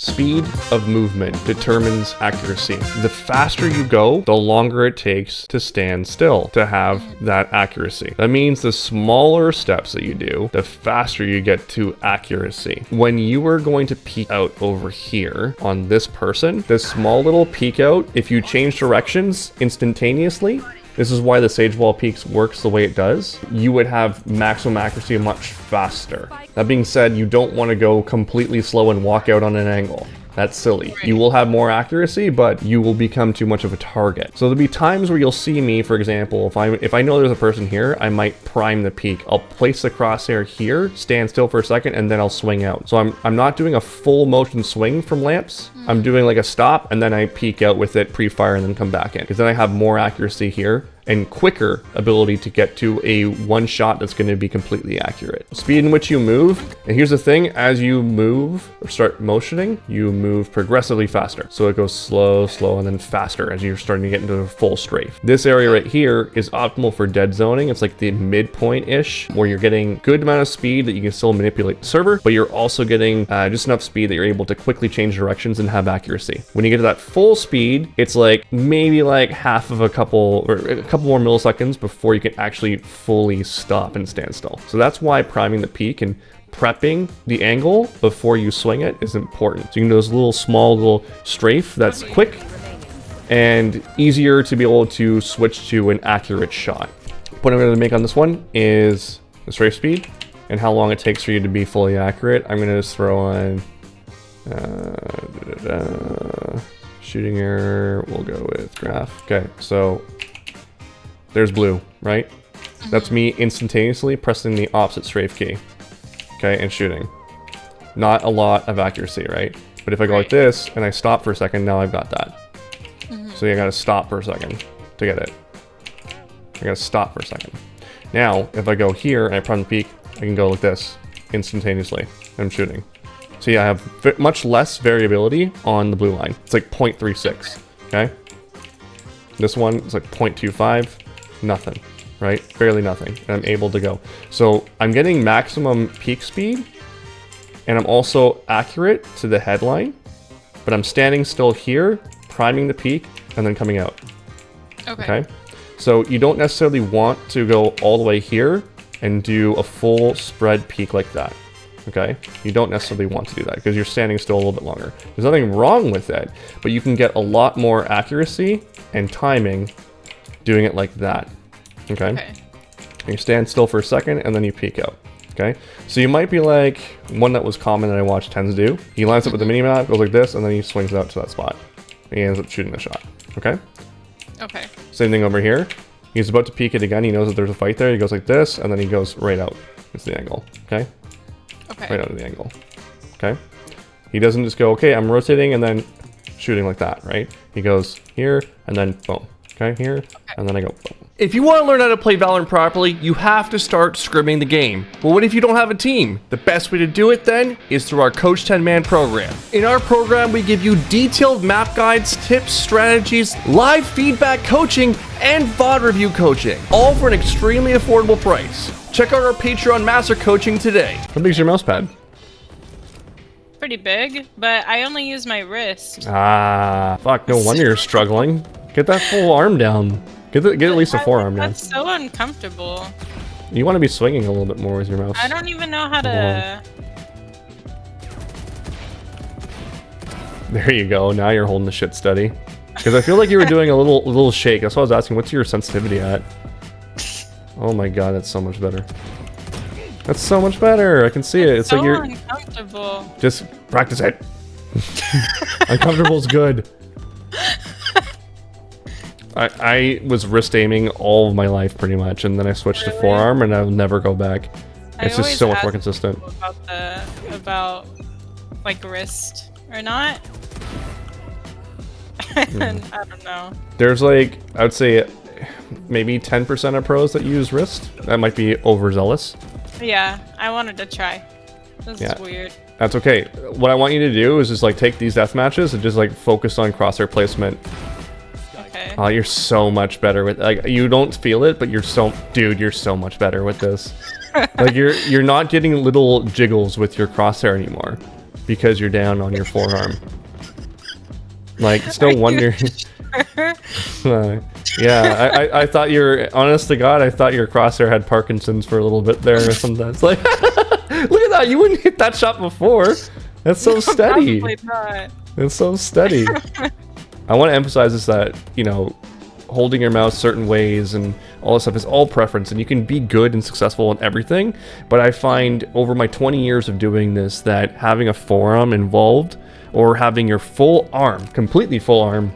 Speed of movement determines accuracy. The faster you go, the longer it takes to stand still to have that accuracy. That means the smaller steps that you do, the faster you get to accuracy. When you are going to peek out over here on this person, this small little peek out, if you change directions instantaneously, this is why the Sage Wall Peaks works the way it does. You would have maximum accuracy much faster. That being said, you don't want to go completely slow and walk out on an angle. That's silly. You will have more accuracy, but you will become too much of a target. So there'll be times where you'll see me, for example, if I know there's a person here, I might prime the peak. I'll place the crosshair here, stand still for a second, and then I'll swing out. So I'm not doing a full motion swing from lamps. I'm doing like a stop, and then I peek out with it pre-fire and then come back in. Because then I have more accuracy here and quicker ability to get to a one shot that's going to be completely accurate. Speed in which you move, and here's the thing, as you move or start motioning, you move progressively faster. So it goes slow, slow, and then faster as you're starting to get into a full strafe. This area right here is optimal for dead zoning. It's like the midpoint-ish, where you're getting good amount of speed that you can still manipulate the server, but you're also getting just enough speed that you're able to quickly change directions and have accuracy. When you get to that full speed, it's like maybe like half of a couple more milliseconds before you can actually fully stop and stand still. So that's why priming the peak and prepping the angle before you swing it is important. So you can do those small little strafe that's quick and easier to be able to switch to an accurate shot. What I'm going to make on this one is the strafe speed and how long it takes for you to be fully accurate. I'm going to just throw on shooting error. We'll go with graph. Okay, so there's blue, right? That's me instantaneously pressing the opposite strafe key. Okay, and shooting. Not a lot of accuracy, right? But if I go like this and I stop for a second, now I've got that. So you gotta stop for a second to get it. I gotta stop for a second. Now, if I go here and I prime the peak, I can go like this instantaneously. I'm shooting. So yeah, I have much less variability on the blue line. It's like 0.36, okay? This one is like 0.25, nothing, right? Barely nothing, and I'm able to go. So I'm getting maximum peak speed, and I'm also accurate to the headline, but I'm standing still here, priming the peak, and then coming out. Okay? So you don't necessarily want to go all the way here and do a full spread peak like that. Okay, you don't necessarily want to do that because you're standing still a little bit longer. There's nothing wrong with it, but you can get a lot more accuracy and timing doing it like that. Okay. You stand still for a second and then you peek out. Okay, so you might be like one that was common that I watched Tenz do. He lines up with the mini map, goes like this, and then he swings out to that spot. And he ends up shooting the shot. Okay. Same thing over here. He's about to peek it again. He knows that there's a fight there. He goes like this, and then he goes right out. It's the angle. Okay. Right out of the angle. Okay. He doesn't just go, okay, I'm rotating and then shooting like that, right? He goes here and then boom. Okay, here, and then I go boom. If you want to learn how to play Valorant properly, you have to start scrimming the game. But what if you don't have a team? The best way to do it then is through our Coach 10 Man program. In our program, we give you detailed map guides, tips, strategies, live feedback coaching, and VOD review coaching, all for an extremely affordable price. Check out our Patreon Master Coaching today. How big is your mouse pad? Pretty big, but I only use my wrist. Ah, fuck, no wonder you're struggling. Get that full arm down. Get at least a forearm down. That's so uncomfortable. You want to be swinging a little bit more with your mouse. I don't even know how to... There you go, now you're holding the shit steady. Because I feel like you were doing a little shake. That's why I was asking, what's your sensitivity at? Oh my god, that's so much better. That's so much better. I can see it. It's so like you're uncomfortable. Just practice it. Uncomfortable is good. I was wrist aiming all of my life pretty much, and then I switched to forearm, and I'll never go back. It's just so much more consistent. About like wrist or not. And I don't know. There's like, I would say maybe 10% of pros that use wrist. That might be overzealous. Yeah, I wanted to try. This is weird. That's okay. What I want you to do is just like take these death matches and just like focus on crosshair placement. Okay. Oh, you're so much better with, like, you don't feel it, but you're so much better with this. Like you're not getting little jiggles with your crosshair anymore. because you're down on your forearm. Like, it's no wonder. Yeah, I thought honest to God, I thought your crosshair had Parkinson's for a little bit there or something. It's like, look at that, you wouldn't hit that shot before. That's so steady. Probably not. It's so steady. I want to emphasize this, that, you know, holding your mouse certain ways and all this stuff is all preference, and you can be good and successful in everything, but I find over my 20 years of doing this that having a forearm involved, or having your full arm, completely full arm,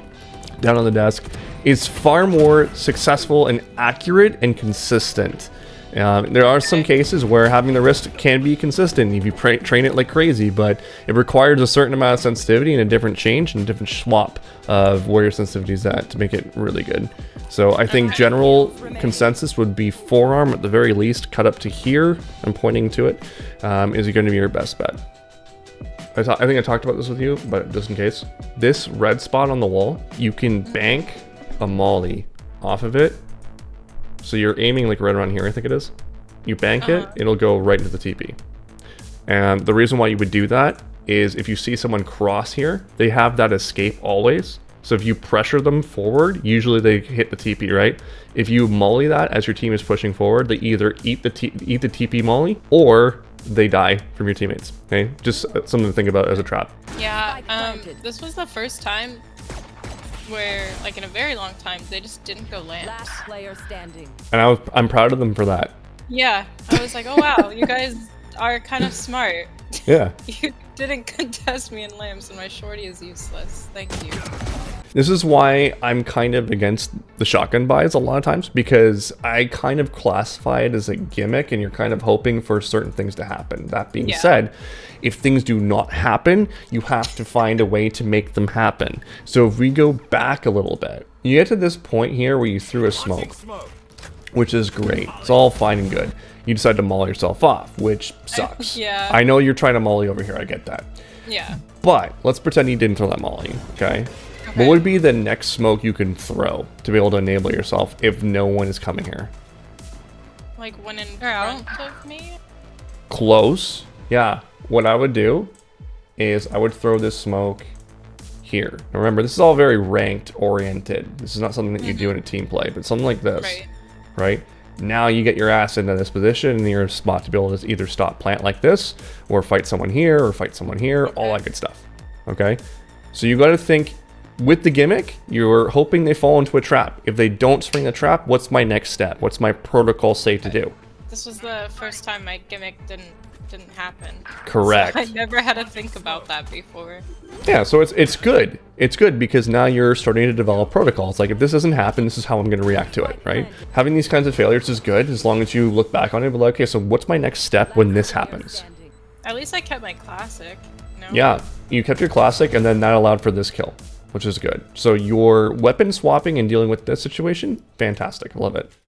down on the desk, is far more successful and accurate and consistent. There are some cases where having the wrist can be consistent if you train it like crazy, but it requires a certain amount of sensitivity and a different change and a different swap of where your sensitivity is at to make it really good. So I think general consensus would be forearm at the very least, cut up to here, I'm pointing to it, is going to be your best bet. I think I talked about this with you, but just in case. This red spot on the wall, you can bank a molly off of it. So you're aiming like right around here, I think it is. You bank it, it'll go right into the TP. And the reason why you would do that is if you see someone cross here, they have that escape always. So if you pressure them forward, usually they hit the TP, right? If you molly that as your team is pushing forward, they either eat the TP molly or they die from your teammates. Okay, just something to think about as a trap. Yeah, this was the first time where, like, in a very long time, they just didn't go lamps. Last player standing. And I'm proud of them for that. Yeah, I was like, oh wow, you guys are kind of smart. Yeah. You didn't contest me in lamps, and my shorty is useless. Thank you. This is why I'm kind of against the shotgun buys a lot of times, because I kind of classify it as a gimmick and you're kind of hoping for certain things to happen. That being said, if things do not happen, you have to find a way to make them happen. So if we go back a little bit, you get to this point here where you threw a smoke, which is great. It's all fine and good. You decide to molly yourself off, which sucks. Yeah. I know you're trying to molly over here, I get that. Yeah. But let's pretend you didn't throw that molly, okay? What would be the next smoke you can throw to be able to enable yourself if no one is coming here? Like one in front of me? Close. Yeah. What I would do is I would throw this smoke here. Now remember, this is all very ranked oriented. This is not something that you do in a team play, but something like this, right? Now you get your ass into this position and you're a spot to be able to either stop plant like this or fight someone here or fight someone here, all that good stuff. Okay? So you got to think with the gimmick, you're hoping they fall into a trap. If they don't spring the trap, what's my next step? What's my protocol say to do? This was the first time my gimmick didn't happen. Correct. So I never had to think about that before. Yeah, so it's good. It's good because now you're starting to develop protocols. Like, if this doesn't happen, this is how I'm going to react to it, right? Having these kinds of failures is good as long as you look back on it and be like, okay, so what's my next step when this happens? At least I kept my classic. No? Yeah, you kept your classic and then that allowed for this kill, which is good. So your weapon swapping and dealing with this situation, fantastic. I love it.